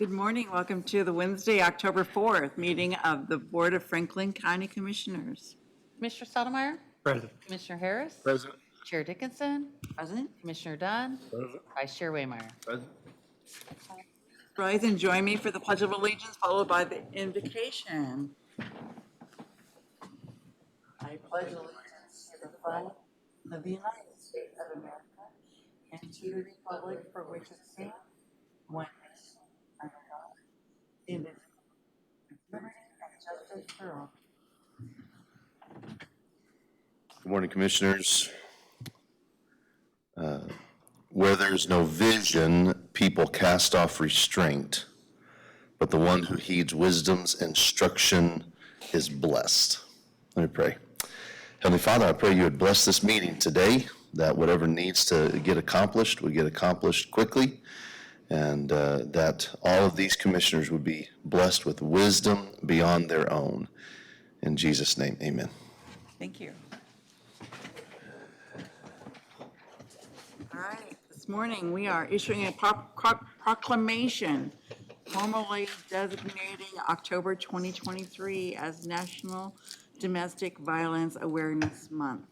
Good morning. Welcome to the Wednesday, October 4th meeting of the Board of Franklin County Commissioners. Commissioner Stottlemyre? Present. Commissioner Harris? Present. Chair Dickinson? Present. Commissioner Dunn? Present. Vice Chair Waymire? Present. Rise and join me for the Pledge of Allegiance, followed by the invocation. I pledge allegiance to the flag of the United States of America and to the republic for which it stands, one nation, under God, indivisible, with liberty and justice for all. Good morning, Commissioners. Where there's no vision, people cast off restraint, but the one who heeds wisdom's instruction is blessed. Let me pray. Heavenly Father, I pray you would bless this meeting today, that whatever needs to get accomplished would get accomplished quickly, and that all of these commissioners would be blessed with wisdom beyond their own. In Jesus' name, amen. Thank you. All right, this morning we are issuing a proclamation formally designating October 2023 as National Domestic Violence Awareness Month.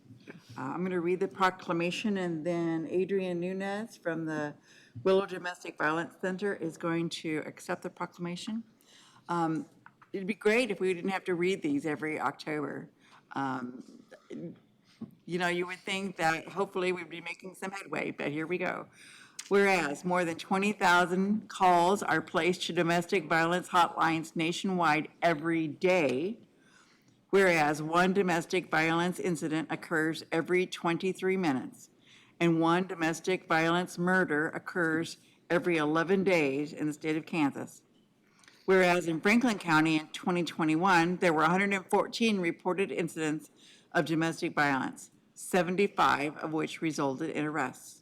I'm going to read the proclamation, and then Adrian Nunez from the Willow Domestic Violence Center is going to accept the proclamation. It'd be great if we didn't have to read these every October. You know, you would think that hopefully we'd be making some headway, but here we go. Whereas more than 20,000 calls are placed to domestic violence hotlines nationwide every day, whereas one domestic violence incident occurs every 23 minutes, and one domestic violence murder occurs every 11 days in the state of Kansas. Whereas in Franklin County in 2021, there were 114 reported incidents of domestic violence, 75 of which resulted in arrests.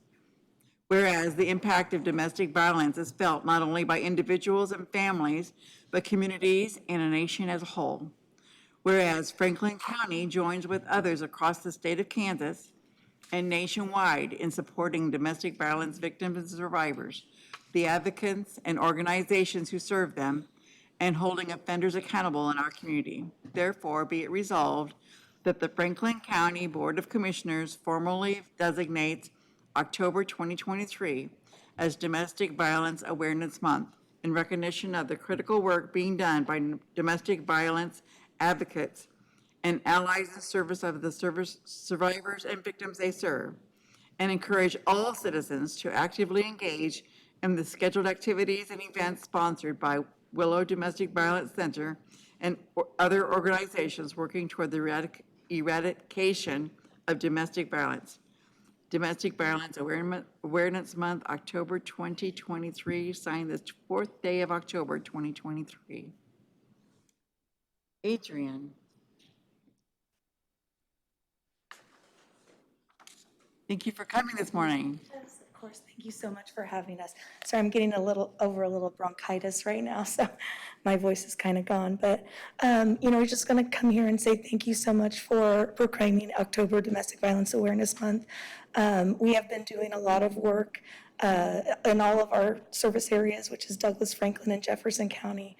Whereas the impact of domestic violence is felt not only by individuals and families, but communities and a nation as a whole. Whereas Franklin County joins with others across the state of Kansas and nationwide in supporting domestic violence victims and survivors, the advocates and organizations who serve them, and holding offenders accountable in our community. Therefore, be it resolved that the Franklin County Board of Commissioners formally designates October 2023 as Domestic Violence Awareness Month in recognition of the critical work being done by domestic violence advocates and allies in service of the survivors and victims they serve, and encourage all citizens to actively engage in the scheduled activities and events sponsored by Willow Domestic Violence Center and other organizations working toward the eradication of domestic violence. Domestic Violence Awareness Month, October 2023, signed this 4th day of October 2023. Adrian. Thank you for coming this morning. Yes, of course. Thank you so much for having us. Sorry, I'm getting over a little bronchitis right now, so my voice is kind of gone. But, we're just going to come here and say thank you so much for proclaiming October Domestic Violence Awareness Month. We have been doing a lot of work in all of our service areas, which is Douglas, Franklin, and Jefferson County.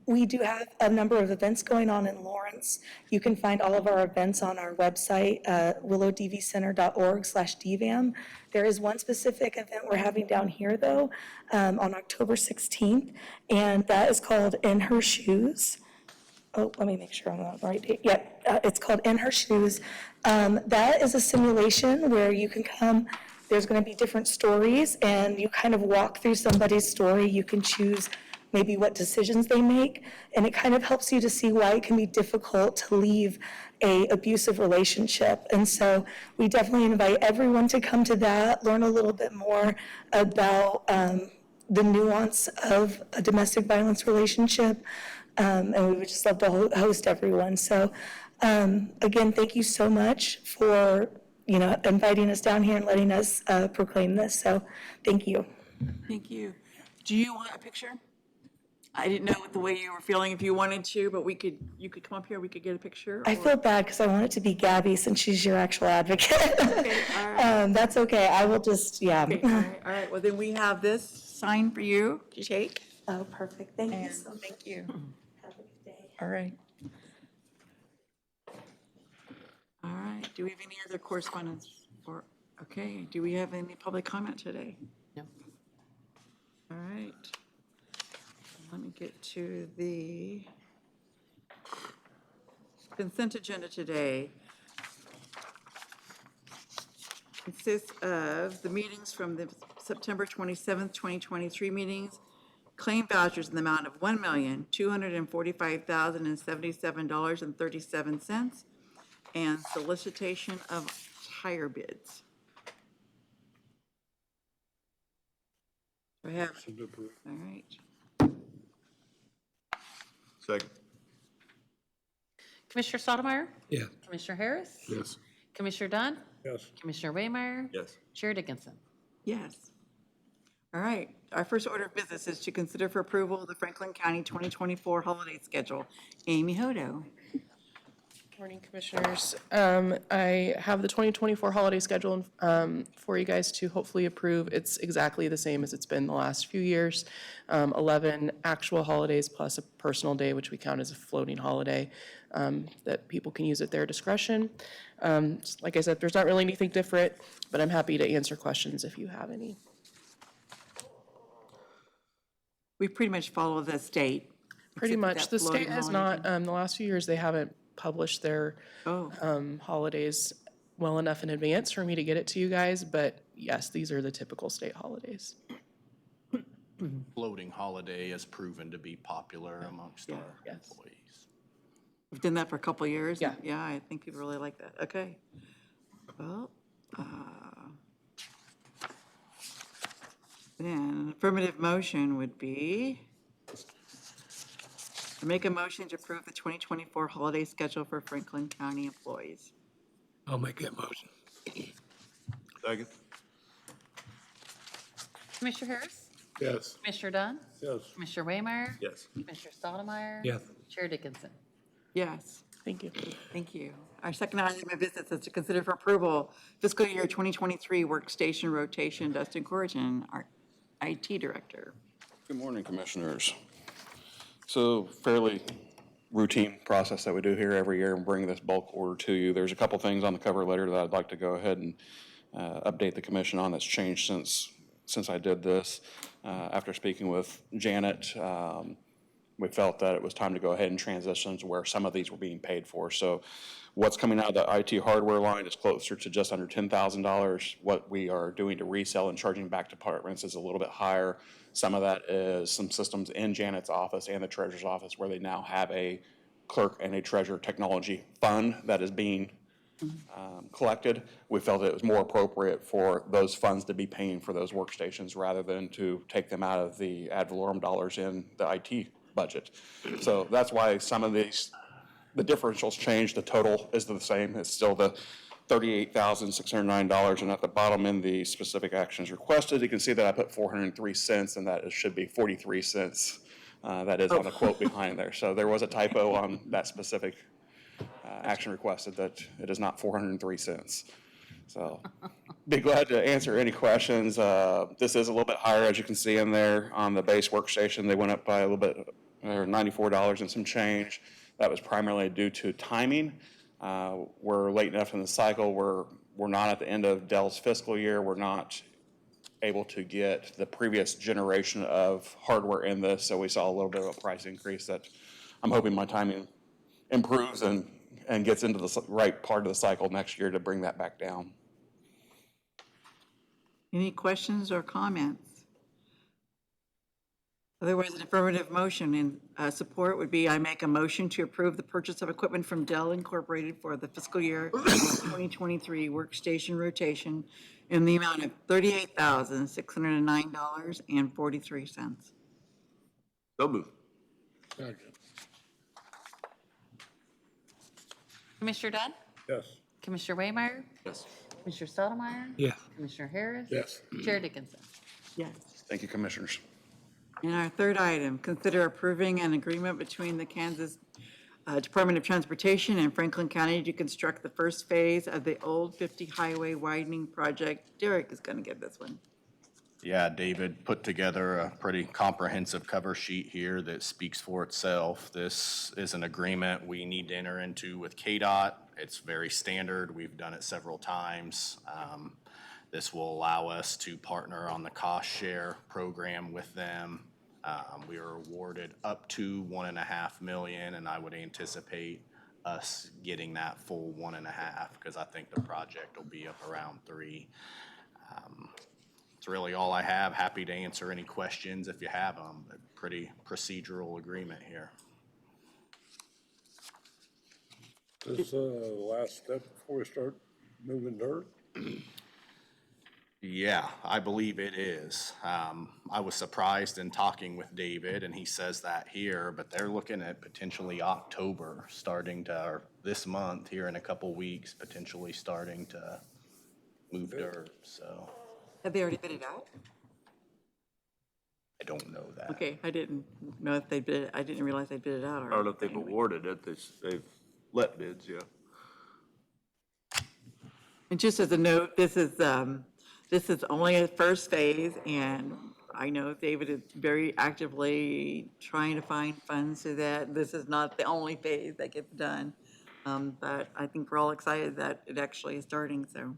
We do have a number of events going on in Lawrence. You can find all of our events on our website, willowdvcenter.org/dvam. There is one specific event we're having down here, though, on October 16th, and that is called In Her Shoes. Oh, let me make sure I'm on the right date. Yep, it's called In Her Shoes. That is a simulation where you can come. There's going to be different stories, and you kind of walk through somebody's story. You can choose maybe what decisions they make, and it kind of helps you to see why it can be difficult to leave a abusive relationship. And so we definitely invite everyone to come to that, learn a little bit more about the nuance of a domestic violence relationship, and we would just love to host everyone. So again, thank you so much for inviting us down here and letting us proclaim this. So thank you. Thank you. Do you want a picture? I didn't know the way you were feeling if you wanted to, but you could come up here, we could get a picture. I feel bad because I want it to be Gabby since she's your actual advocate. Okay, all right. That's okay. I will just, yeah. Okay, all right. Well, then we have this sign for you to take. Oh, perfect. Thank you And so much. thank you. Have a good day. All right. All right, do we have any other correspondence for, okay, do we have any public comment today? No. All right. Let me get to the consent agenda today. Consists of the meetings from the September 27th, 2023 meetings, claim vouchers in the amount of $1,245,077.37, and solicitation of hire bids. Do I have, all right. Second. Commissioner Stottlemyre? Yes. Commissioner Harris? Yes. Commissioner Dunn? Yes. Commissioner Waymire? Yes. Chair Dickinson? Yes. All right, our first order of business is to consider for approval the Franklin County 2024 holiday schedule. Amy Hodo. Morning, Commissioners. I have the 2024 holiday schedule for you guys to hopefully approve. It's exactly the same as it's been the last few years. 11 actual holidays plus a personal day, which we count as a floating holiday, that people can use at their discretion. Like I said, there's not really anything different, but I'm happy to answer questions if you have any. We pretty much follow the state. Pretty except for much. that The state floating has holiday not, the last few years, they haven't published their Oh, holidays well enough in advance for me to get it to you guys, but yes, these are the typical state holidays. Floating holiday has proven to be popular amongst our Yes. employees. we've done that for a couple of years. Yeah. Yeah, I think people really like that. Okay. Well, then an affirmative motion would be to make a motion to approve the 2024 holiday schedule for Franklin County employees. I'll make that motion. Second. Commissioner Harris? Yes. Commissioner Dunn? Yes. Commissioner Waymire? Yes. Commissioner Stottlemyre? Yes. Chair Dickinson? Yes. Thank you. Thank you. Our second item of business is to consider for approval fiscal year 2023 workstation rotation. Dustin Corrigan, our IT director. Good morning, Commissioners. So fairly routine process that we do here every year and bring this bulk order to you. There's a couple things on the cover letter that I'd like to go ahead and update the commission on that's changed since I did this. After speaking with Janet, we felt that it was time to go ahead and transition to where some of these were being paid for. So what's coming out of the IT hardware line is closer to just under $10,000. What we are doing to resell and charging back departments is a little bit higher. Some of that is some systems in Janet's office and the treasurer's office where they now have a clerk and a treasurer technology fund that is being collected. We felt it was more appropriate for those funds to be paying for those workstations rather than to take them out of the ad valorem dollars in the IT budget. So that's why some of these, the differentials change. The total is the same. It's still the $38,609. And at the bottom in the specific actions requested, you can see that I put 403 cents and that it should be 43 cents. That is on the quote behind there. So there was a typo on that specific action requested that it is not 403 cents. So be glad to answer any questions. This is a little bit higher, as you can see in there on the base workstation. They went up by a little bit, or $94 and some change. That was primarily due to timing. We're late enough in the cycle. We're not at the end of Dell's fiscal year. We're not able to get the previous generation of hardware in this, so we saw a little bit of a price increase that I'm hoping my timing improves and gets into the right part of the cycle next year to bring that back down. Any questions or comments? Otherwise, an affirmative motion in support would be I make a motion to approve the purchase of equipment from Dell Incorporated for the fiscal year 2023 workstation rotation in the amount of $38,609.43. So moved. Commissioner Dunn? Yes. Commissioner Waymire? Yes. Commissioner Stottlemyre? Yes. Commissioner Harris? Yes. Chair Dickinson? Yes. Thank you, Commissioners. And our third item, consider approving an agreement between the Kansas Department of Transportation and Franklin County to construct the first phase of the Old 50 Highway widening project. Derek is going to give this one. Yeah, David put together a pretty comprehensive cover sheet here that speaks for itself. This is an agreement we need to enter into with KDOT. It's very standard. We've done it several times. This will allow us to partner on the cost share program with them. We are awarded up to 1.5 million, and I would anticipate us getting that full 1.5, because I think the project will be up around 3. It's really all I have. Happy to answer any questions if you have them, but pretty procedural agreement here. This, last step before we start moving dirt? Yeah, I believe it is. I was surprised in talking with David, and he says that here, but they're looking at potentially October, starting to, or this month here in a couple weeks, potentially starting to move dirt, so Have they already bid it out? I don't know that. Okay, I didn't know if they bid, I didn't realize they bid it out I already. don't know if they've awarded it, they've let bids, yeah. And just as a note, this is only a first phase, and I know David is very actively trying to find funds so that this is not the only phase that gets done. But I think we're all excited that it actually is starting, so.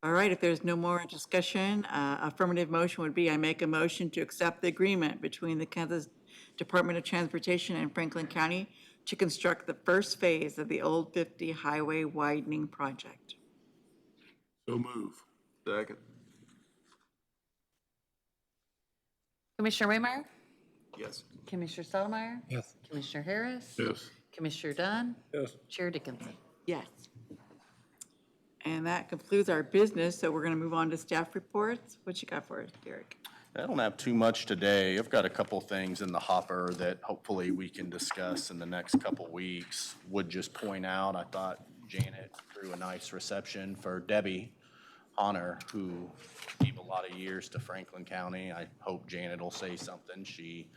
All right, if there's no more discussion, affirmative motion would be, I make a motion to accept the agreement between the Kansas Department of Transportation and Franklin County to construct the first phase of the Old 50 Highway Widening Project. So move. Second. Commissioner Waymire? Yes. Commissioner Stottlemyre? Yes. Commissioner Harris? Yes. Commissioner Dunn? Yes. Chair Dickinson? Yes. And that concludes our business, so we're going to move on to staff reports. What you got for us, Derek? I don't have too much today. I've got a couple things in the hopper that hopefully we can discuss in the next couple weeks. Would just point out, I thought Janet threw a nice reception for Debbie Honor, who gave a lot of years to Franklin County. I hope Janet will say something. She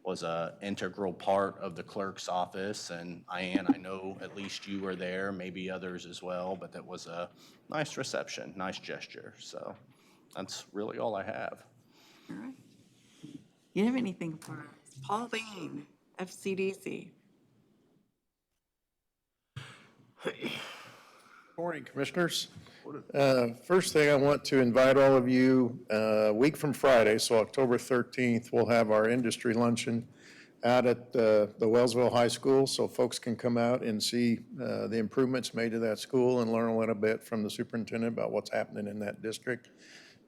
was an integral part of the clerk's office, and I know at least you were there, maybe others as well, but that was a nice reception, nice gesture. So that's really all I have. All right. You have anything for us? Pauline, FCDC. Morning, Commissioners. First thing, I want to invite all of you, a week from Friday, so October 13th, we'll have our industry luncheon out at the Wellsville High School, so folks can come out and see the improvements made to that school and learn a little bit from the superintendent about what's happening in that district.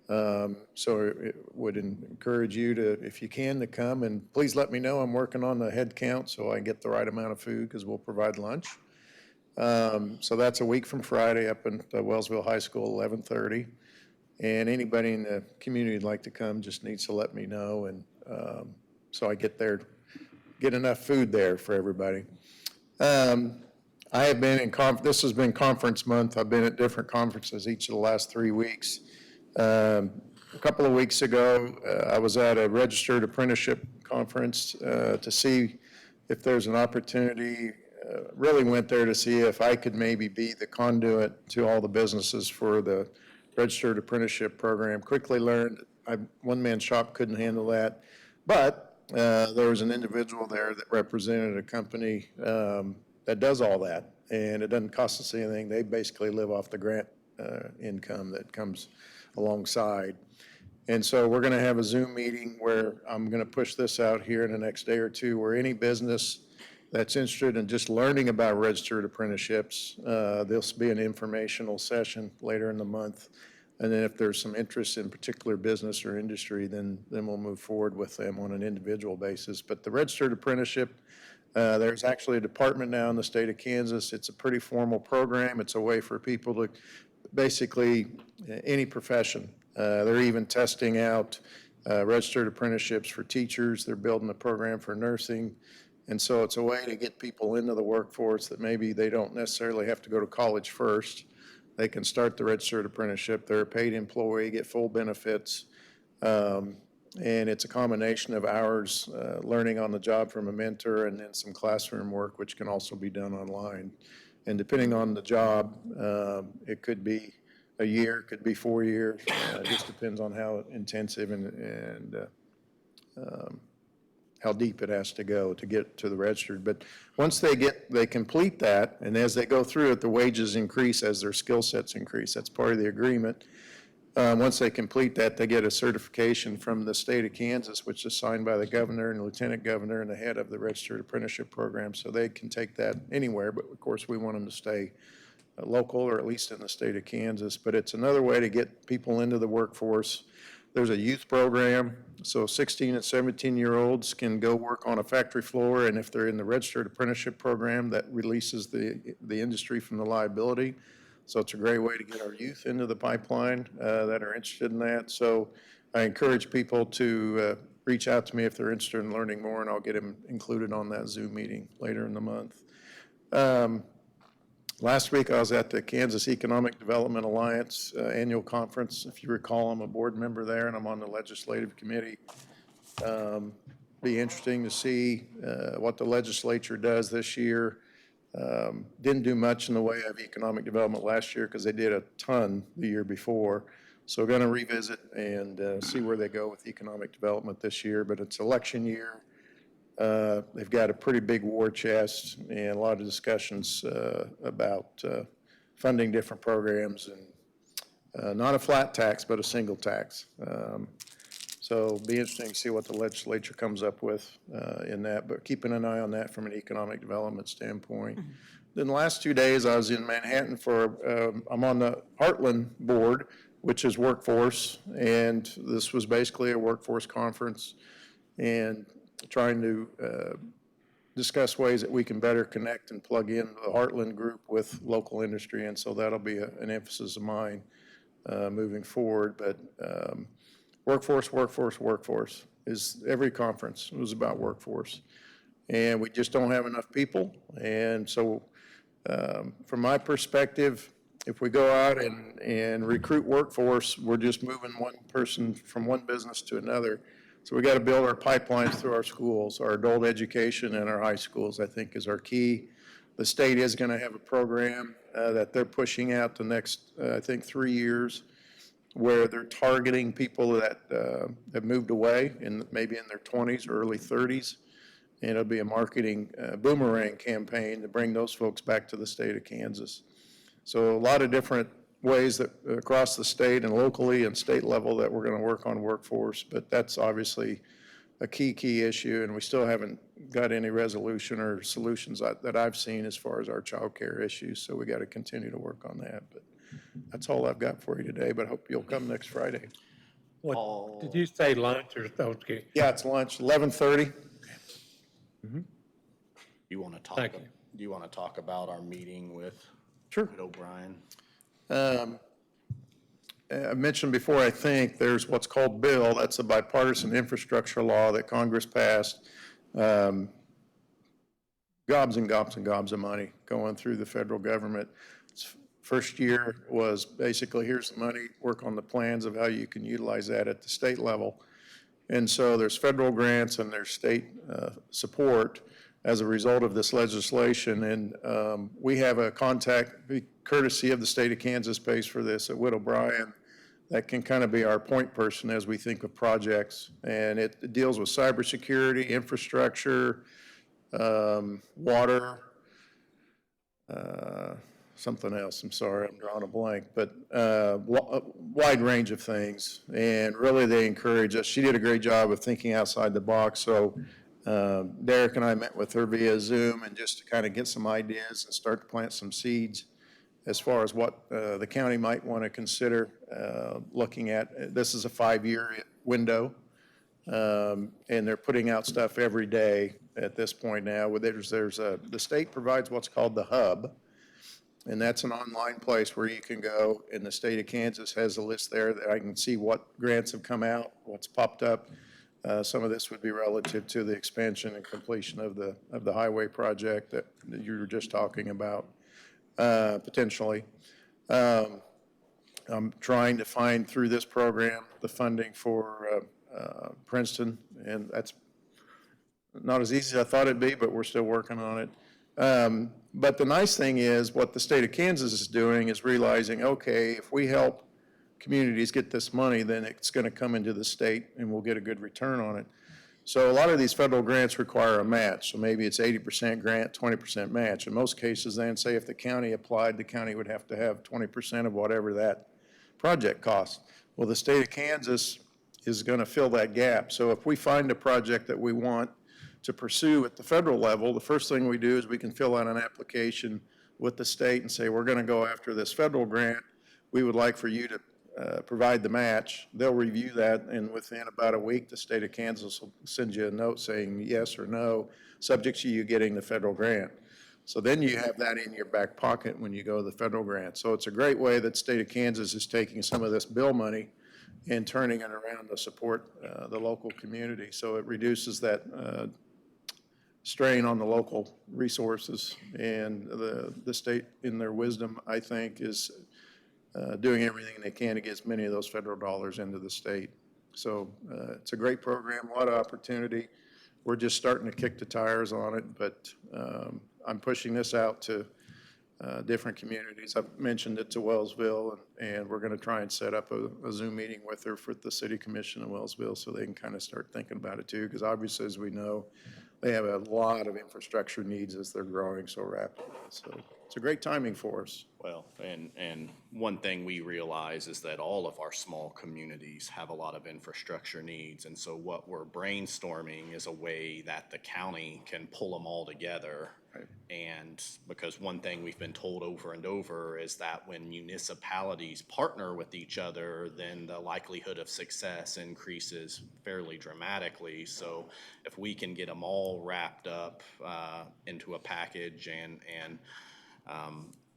So it would encourage you to, if you can, to come, and please let me know. I'm working on the head count so I get the right amount of food, because we'll provide lunch. So that's a week from Friday up in Wellsville High School, 11:30. And anybody in the community who'd like to come just needs to let me know, and so I get enough food there for everybody. I have been in this has been conference month. I've been at different conferences each of the last 3 weeks. A couple of weeks ago, I was at a registered apprenticeship conference to see if there's an opportunity. Really went there to see if I could maybe be the conduit to all the businesses for the registered apprenticeship program. Quickly learned one-man shop couldn't handle that, but there was an individual there that represented a company that does all that, and it doesn't cost us anything. They basically live off the grant income that comes alongside. And so we're going to have a Zoom meeting where I'm going to push this out here in the next day or two, where any business that's interested in just learning about registered apprenticeships, there'll be an informational session later in the month. And then if there's some interest in particular business or industry, then we'll move forward with them on an individual basis. But the registered apprenticeship, there's actually a department now in the state of Kansas. It's a pretty formal program. It's a way for people to basically any profession. They're even testing out registered apprenticeships for teachers. They're building a program for nursing. And so it's a way to get people into the workforce that maybe they don't necessarily have to go to college first. They can start the registered apprenticeship. They're a paid employee, get full benefits. And it's a combination of hours learning on the job from a mentor, and then some classroom work, which can also be done online. And depending on the job, it could be a year, could be 4 years. It just depends on how intensive and how deep it has to go to get to the registered. But once they complete that, and as they go through it, the wages increase as their skill sets increase. That's part of the agreement. Once they complete that, they get a certification from the state of Kansas, which is signed by the governor and lieutenant governor and the head of the registered apprenticeship program. So they can take that anywhere, but of course, we want them to stay local or at least in the state of Kansas. But it's another way to get people into the workforce. There's a youth program, so 16 and 17-year-olds can go work on a factory floor, and if they're in the registered apprenticeship program, that releases the industry from the liability. So it's a great way to get our youth into the pipeline that are interested in that. So I encourage people to reach out to me if they're interested in learning more, and I'll get them included on that Zoom meeting later in the month. Last week, I was at the Kansas Economic Development Alliance annual conference. If you recall, I'm a board member there, and I'm on the legislative committee. Be interesting to see what the legislature does this year. Didn't do much in the way of economic development last year because they did a ton the year before. So we're going to revisit and see where they go with economic development this year. But it's election year. They've got a pretty big war chest and a lot of discussions about funding different programs, and not a flat tax, but a single tax. So it'll be interesting to see what the legislature comes up with in that, but keeping an eye on that from an economic development standpoint. Then the last 2 days, I was in Manhattan I'm on the Heartland board, which is workforce, and this was basically a workforce conference, and trying to discuss ways that we can better connect and plug in the Heartland group with local industry, and so that'll be an emphasis of mine moving forward. But workforce is every conference was about workforce, and we just don't have enough people. And so from my perspective, if we go out and recruit workforce, we're just moving one person from one business to another. So we got to build our pipelines through our schools, our adult education and our high schools, I think, is our key. The state is going to have a program that they're pushing out the next, I think, 3 years, where they're targeting people that have moved away, maybe in their 20s or early 30s. And it'll be a marketing boomerang campaign to bring those folks back to the state of Kansas. So a lot of different ways that across the state and locally and state level that we're going to work on workforce, but that's obviously a key issue, and we still haven't got any resolution or solutions that I've seen as far as our child care issues, so we got to continue to work on that. But that's all I've got for you today, but I hope you'll come next Friday. What, did you say lunch or okay? Yeah, it's lunch, 11:30. You want to talk, Thank you. do you want to talk about our meeting with Sure. O'Brien? I mentioned before, I think, there's what's called BILL. That's a bipartisan infrastructure law that Congress passed. Gobs and gobs and gobs of money going through the federal government. First year was basically, here's the money, work on the plans of how you can utilize that at the state level. And so there's federal grants and there's state support as a result of this legislation. And we have a contact, courtesy of the state of Kansas pays for this, at Whit O'Brien, that can kind of be our point person as we think of projects. And it deals with cybersecurity, infrastructure, water, something else, I'm sorry, I'm drawing a blank, but a wide range of things. And really they encourage us. She did a great job of thinking outside the box. So Derek and I met with her via Zoom and just to kind of get some ideas and start to plant some seeds as far as what the county might want to consider looking at. This is a 5-year window, and they're putting out stuff every day at this point now. The state provides what's called the Hub, and that's an online place where you can go, and the state of Kansas has a list there that I can see what grants have come out, what's popped up. Some of this would be relative to the expansion and completion of the highway project that you were just talking about, potentially. I'm trying to find through this program the funding for Princeton, and that's not as easy as I thought it'd be, but we're still working on it. But the nice thing is, what the state of Kansas is doing is realizing, okay, if we help communities get this money, then it's going to come into the state and we'll get a good return on it. So a lot of these federal grants require a match. So maybe it's 80% grant, 20% match. In most cases, then, say if the county applied, the county would have to have 20% of whatever that project costs. Well, the state of Kansas is going to fill that gap. So if we find a project that we want to pursue at the federal level, the first thing we do is we can fill out an application with the state and say, we're going to go after this federal grant. We would like for you to provide the match. They'll review that, and within about a week, the state of Kansas will send you a note saying yes or no, subject to you getting the federal grant. So then you have that in your back pocket when you go to the federal grant. So it's a great way that state of Kansas is taking some of this bill money and turning it around to support the local community. So it reduces that strain on the local resources, and the state, in their wisdom, I think, is doing everything they can to get as many of those federal dollars into the state. So it's a great program, a lot of opportunity. We're just starting to kick the tires on it, but I'm pushing this out to different communities. I've mentioned it to Wellsville, and we're going to try and set up a Zoom meeting with her for the city commission in Wellsville so they can kind of start thinking about it too, because obviously, as we know, they have a lot of infrastructure needs as they're growing so rapidly. So it's a great timing for us. Well, and one thing we realize is that all of our small communities have a lot of infrastructure needs. And so what we're brainstorming is a way that the county can pull them all together. Right. And because one thing we've been told over and over is that when municipalities partner with each other, then the likelihood of success increases fairly dramatically. So if we can get them all wrapped up into a package, and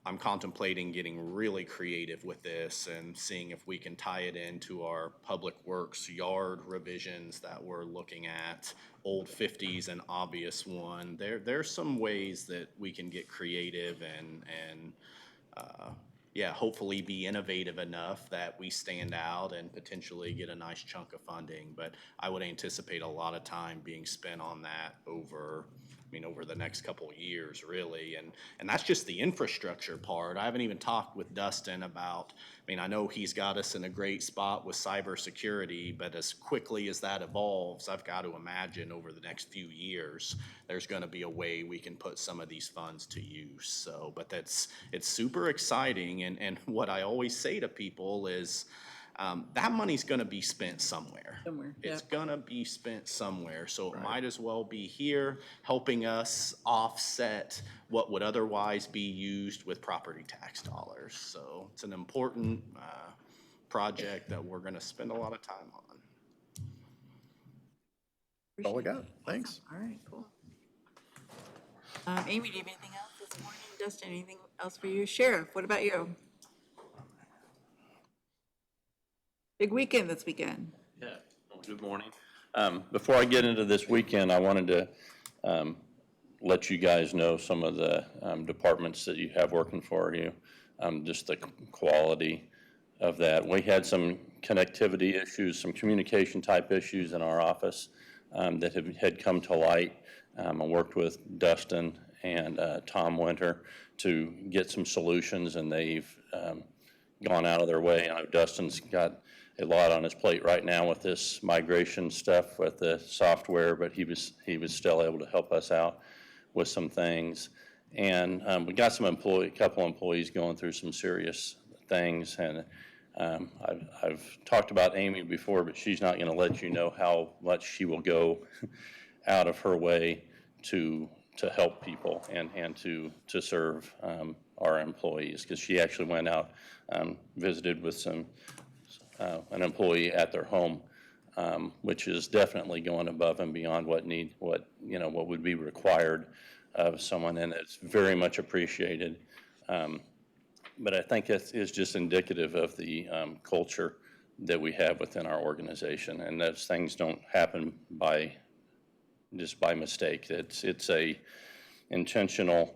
I'm contemplating getting really creative with this and seeing if we can tie it into our public works yard revisions that we're looking at. Old 50s, an obvious one. There's some ways that we can get creative and hopefully be innovative enough that we stand out and potentially get a nice chunk of funding. But I would anticipate a lot of time being spent on that over the next couple of years, really. And that's just the infrastructure part. I haven't even talked with Dustin about, I know he's got us in a great spot with cybersecurity, but as quickly as that evolves, I've got to imagine over the next few years, there's gonna be a way we can put some of these funds to use. So, but it's super exciting. And what I always say to people is, that money's gonna be spent somewhere. It's gonna be spent somewhere, so it might as well be here, helping us offset what would otherwise be used with property tax dollars. So it's an important project that we're gonna spend a lot of time on. That's all I got. Thanks. All right, cool. Amy, do you have anything else this morning? Dustin, anything else for you? Sheriff, what about you? Big weekend this weekend. Yeah, well, good morning. Before I get into this weekend, I wanted to let you guys know some of the departments that you have working for you, just the quality of that. We had some connectivity issues, some communication type issues in our office that had come to light. I worked with Dustin and Tom Winter to get some solutions, and they've gone out of their way. I know Dustin's got a lot on his plate right now with this migration stuff with the software, but he was still able to help us out with some things. And we got a couple employees going through some serious things. And I've talked about Amy before, but she's not going to let you know how much she will go out of her way to help people and to serve our employees, because she actually went out, visited with an employee at their home, which is definitely going above and beyond what would be required of someone, and it's very much appreciated. But I think it is just indicative of the culture that we have within our organization, and those things don't happen just by mistake. It's a intentional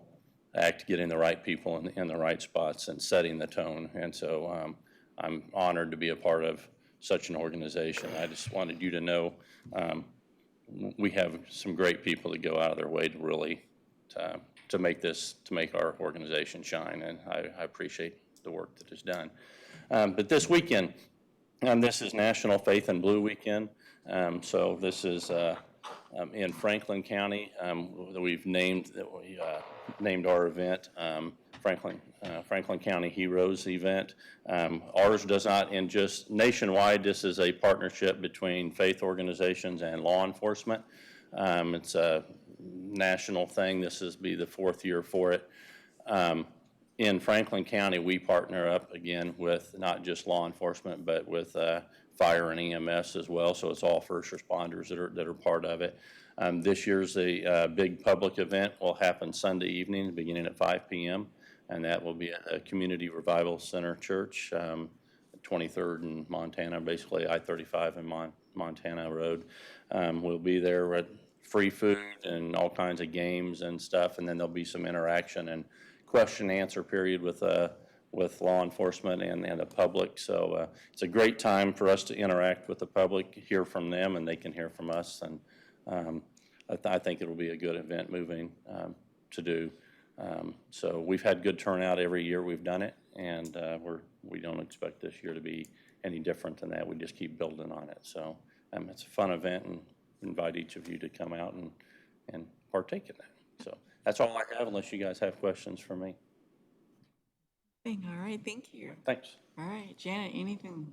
act, getting the right people in the right spots and setting the tone. And so I'm honored to be a part of such an organization. I just wanted you to know we have some great people that go out of their way to really to make our organization shine, and I appreciate the work that is done. But this weekend, this is National Faith and Blue Weekend. So this is in Franklin County. We've named our event Franklin County Heroes event. Ours does not end just nationwide. This is a partnership between faith organizations and law enforcement. It's a national thing. This is be the 4th year for it. In Franklin County, we partner up again with not just law enforcement, but with fire and EMS as well. So it's all first responders that are part of it. This year's a big public event will happen Sunday evening, beginning at 5 p.m. And that will be at a Community Revival Center Church, 23rd in Montana, basically I-35 in Montana Road. We'll be there with free food and all kinds of games and stuff, and then there'll be some interaction and question and answer period with law enforcement and the public. So it's a great time for us to interact with the public, hear from them, and they can hear from us. And I think it will be a good event moving to do. So we've had good turnout every year we've done it, and we don't expect this year to be any different than that. We just keep building on it. So it's a fun event, and invite each of you to come out and partake in that. So that's all I have, unless you guys have questions for me. All right, thank you. Thanks. All right, Janet, anything?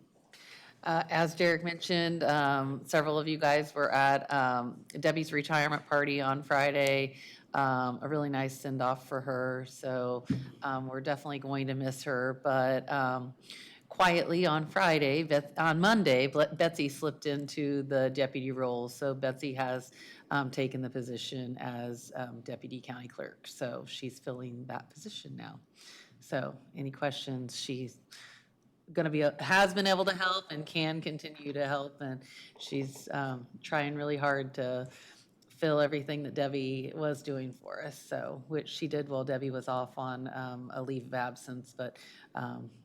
As Derek mentioned, several of you guys were at Debbie's retirement party on Friday. A really nice send-off for her, so we're definitely going to miss her. But quietly on Monday, Betsy slipped into the deputy role. So Betsy has taken the position as deputy county clerk. So she's filling that position now. So any questions, she's going to has been able to help and can continue to help. And she's trying really hard to fill everything that Debbie was doing for us. So, which she did while Debbie was off on a leave of absence, but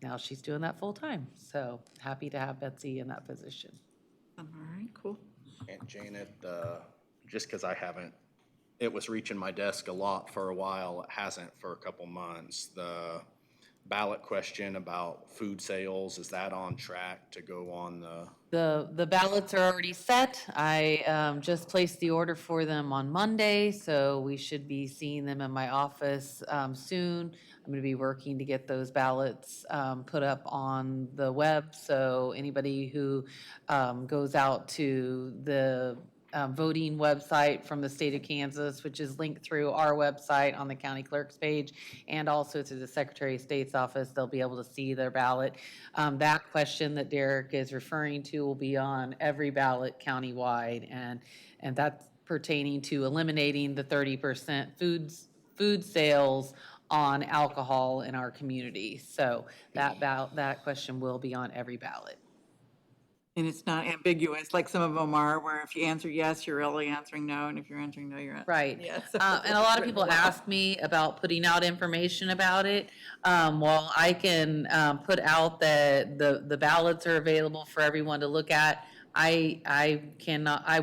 now she's doing that full time. So happy to have Betsy in that position. All right, cool. And Janet, just because it was reaching my desk a lot for a while, it hasn't for a couple months. The ballot question about food sales, is that on track to go on The ballots are already set. I just placed the order for them on Monday, so we should be seeing them in my office soon. I'm going to be working to get those ballots put up on the web, so anybody who goes out to the voting website from the state of Kansas, which is linked through our website on the county clerk's page, and also to the Secretary of State's office, they'll be able to see their ballot. That question that Derek is referring to will be on every ballot countywide, and that's pertaining to eliminating the 30% food sales on alcohol in our community. So that question will be on every ballot. And it's not ambiguous, like some of them are, where if you answer yes, you're really answering no, and if you're answering no, you're Right. yes. And a lot of people ask me about putting out information about it. Well, I can put out that the ballots are available for everyone to look at. I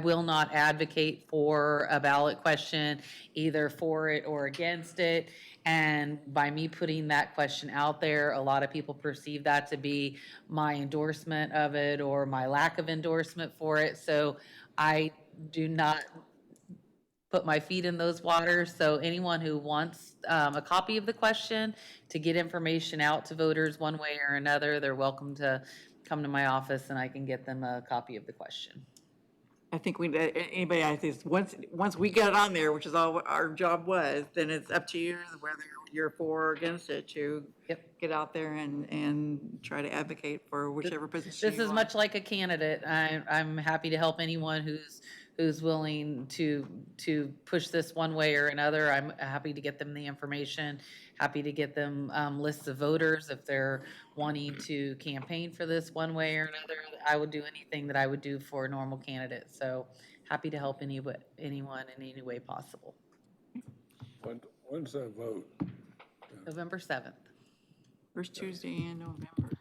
will not advocate for a ballot question, either for it or against it. And by me putting that question out there, a lot of people perceive that to be my endorsement of it or my lack of endorsement for it. So I do not put my feet in those waters. So anyone who wants a copy of the question to get information out to voters one way or another, they're welcome to come to my office and I can get them a copy of the question. I think anybody, I think, once we get it on there, which is all our job was, then it's up to you, whether you're for or against it, to get out there and try to advocate for whichever position This you is want. much like a candidate. I'm happy to help anyone who's willing to push this one way or another. I'm happy to get them the information, happy to get them lists of voters if they're wanting to campaign for this one way or another. I would do anything that I would do for a normal candidate. So happy to help anyone in any way possible. When's that vote? November 7th. First Tuesday in November.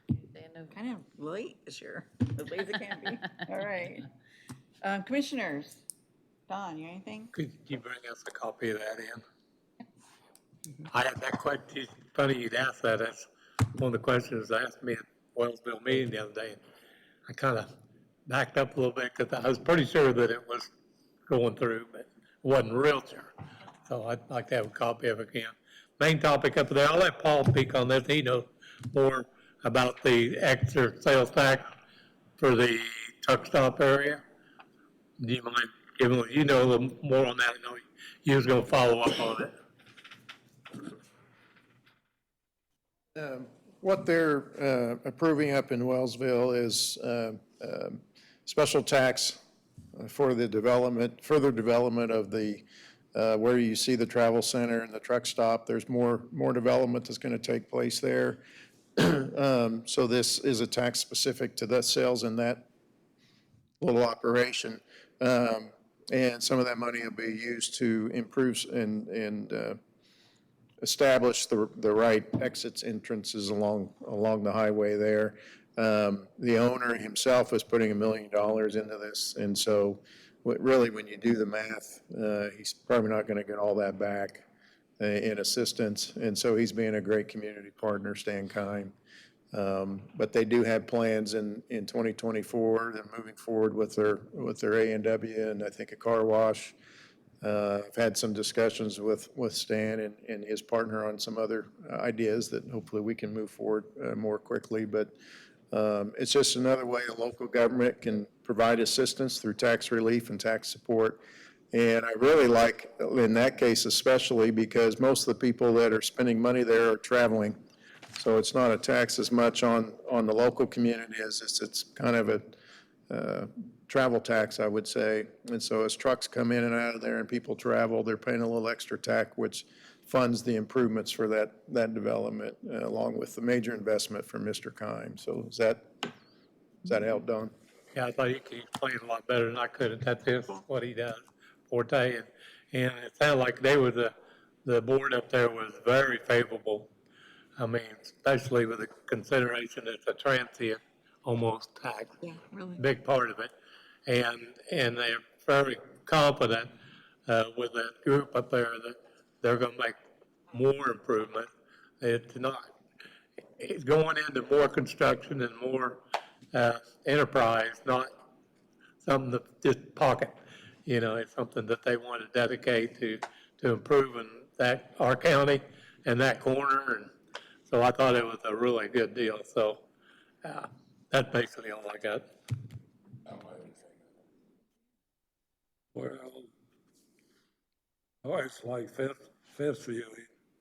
Kind of late this year, as late as it can be. All right. Commissioners, Don, you anything? Could you bring us a copy of that in? I had that question, funny you'd ask that, that's one of the questions asked me at Wellsville meeting the other day. I kind of backed up a little bit because I was pretty sure that it was going through, but wasn't real sure. So I'd like to have a copy of it again. Main topic up there, I'll let Paul speak on this, he knows more about the extra sales tax for the truck stop area. Do you mind giving, you know a little more on that, I know you was gonna follow up on it. What they're approving up in Wellsville is special tax for the development, further development of the, where you see the travel center and the truck stop. There's more development that's going to take place there. So this is a tax specific to the sales in that little operation. And some of that money will be used to improve and establish the right exits, entrances along the highway there. The owner himself is putting $1 million into this, and so really, when you do the math, he's probably not going to get all that back in assistance, and so he's being a great community partner, Stan Kime. But they do have plans in 2024. They're moving forward with their A&W and I think a car wash. I've had some discussions with Stan and his partner on some other ideas that hopefully we can move forward more quickly. But it's just another way a local government can provide assistance through tax relief and tax support. And I really like, in that case especially, because most of the people that are spending money there are traveling. So it's not a tax as much on the local community as it's kind of a travel tax, I would say. And so as trucks come in and out of there and people travel, they're paying a little extra tax, which funds the improvements for that development, along with the major investment from Mr. Kime. So does that help, Don? Yeah, I thought he could explain it a lot better than I could. That's it, what he does, forte. And it sounded like they were the board up there was very favorable. I mean, especially with the consideration that it's a transient almost tax. Yeah, really. Big part of it. And they're very confident with that group up there that they're gonna make more improvement. It's going into more construction and more enterprise, not something that just pocket. You know, it's something that they want to dedicate to improving our county and that corner. And so I thought it was a really good deal. So that's basically all I got. Well, I always like fence viewing,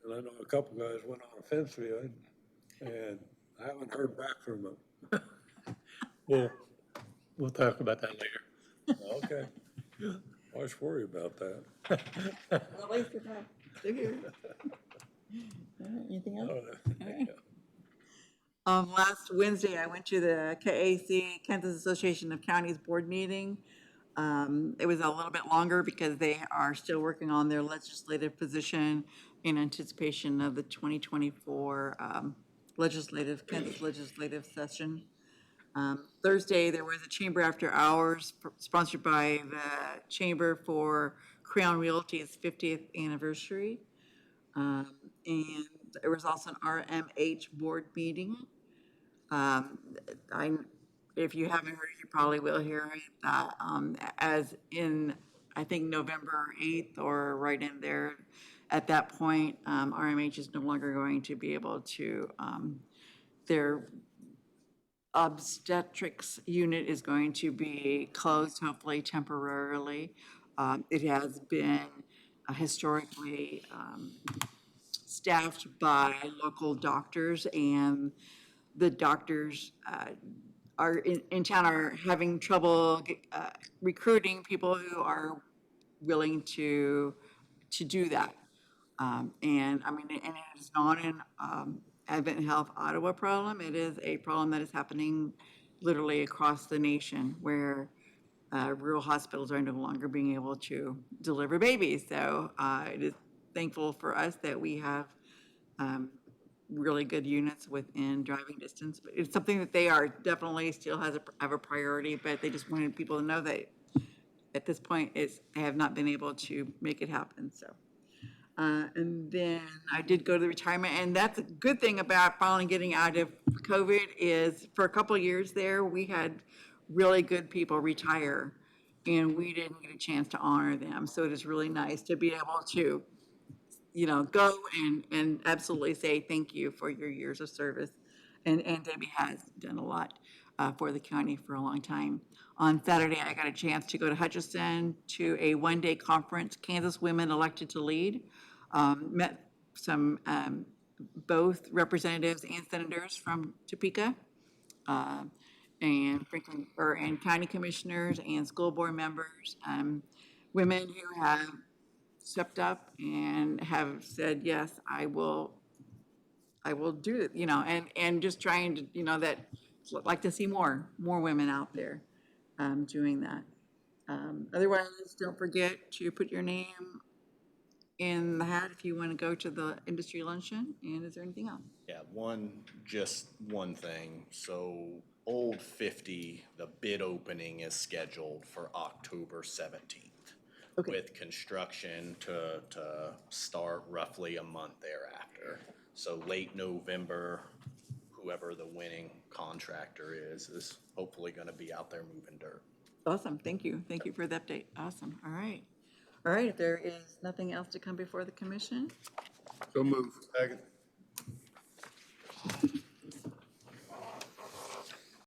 and I know a couple guys went on a fence viewing, and I haven't heard back from them. We'll talk about that later. Okay. I always worry about that. Well, waste of time. They're here. All right, anything else? Last Wednesday, I went to the KAC, Kansas Association of Counties Board meeting. It was a little bit longer because they are still working on their legislative position in anticipation of the 2024 Kansas legislative session. Thursday, there was a Chamber After Hours sponsored by the Chamber for Crown Realty's 50th anniversary. And there was also an RMH board meeting. If you haven't heard it, you probably will hear it, as in, I think, November 8th or right in there. At that point, RMH is no longer going to be able to, their obstetrics unit is going to be closed, hopefully temporarily. It has been historically staffed by local doctors, and the doctors are in town are having trouble recruiting people who are willing to do that. And I mean, and it is not an Advent Health Ottawa problem. It is a problem that is happening literally across the nation, where rural hospitals are no longer being able to deliver babies. So it is thankful for us that we have really good units within driving distance. But it's something that they are definitely still have a priority, but they just wanted people to know that at this point they have not been able to make it happen. So And then I did go to the retirement, and that's a good thing about finally getting out of COVID is for a couple of years there, we had really good people retire, and we didn't get a chance to honor them. So it is really nice to be able to, go and absolutely say thank you for your years of service. And Debbie has done a lot for the county for a long time. On Saturday, I got a chance to go to Hutchinson to a one-day conference, Kansas Women Elected to Lead. Met some, both representatives and senators from Topeka, and Franklin, and county commissioners and school board members, women who have stepped up and have said, yes, I will do it, and just trying to, that, like to see more women out there, doing that. Otherwise, don't forget to put your name in the hat if you want to go to the industry luncheon. And is there anything else? Yeah, just one thing. So Old 50, the bid opening is scheduled for October 17th. Okay. With construction to start roughly a month thereafter. So late November, whoever the winning contractor is hopefully going to be out there moving dirt. Awesome, thank you. Thank you for the update. Awesome, all right. All right, if there is nothing else to come before the commission, So move. Second.